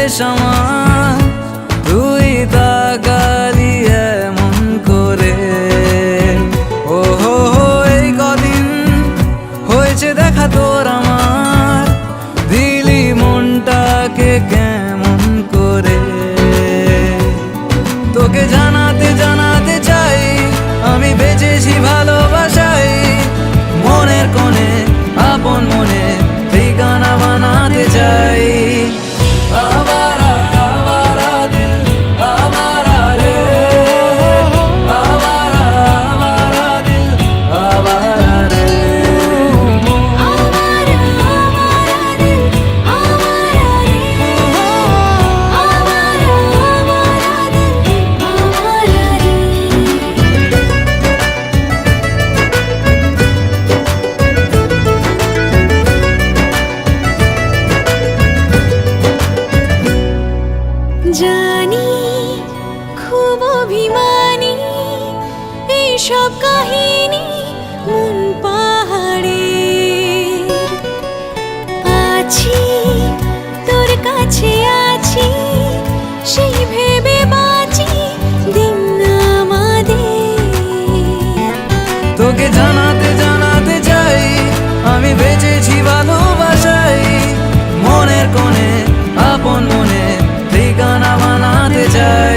শেষ আমার, তুই তাকালি এমন করে। ও হো হো, এই কদিন হয়েছে দেখা তোর আমার, দিলি মনটাকে কেমন করে। তোকে জানাতে জানাতে চাই আমি বেঁচেছি ভালোবাসাই, মনের কোণে আপন মনে ঠিকানা বানাতে চাই। আবারা আবারা দিল আবারা রে, আবারা আবারা দিল আবারা রে। आवारा आवारा दिल आवारा रे, आवारा आवारा दिल आवारा रे। জানি খুব অভিমানী এইসব কাহিনী মন পাহাড়ে। আছি তোর কাছে আছি সেই ভেবে বাঁচি দিন আমাদের। তোকে জানাতে জানাতে চাই আমি বেঁচেছি ভালোবাসাই, মনের কোণে আপন মনে ঠিকানা বানাতে চাই।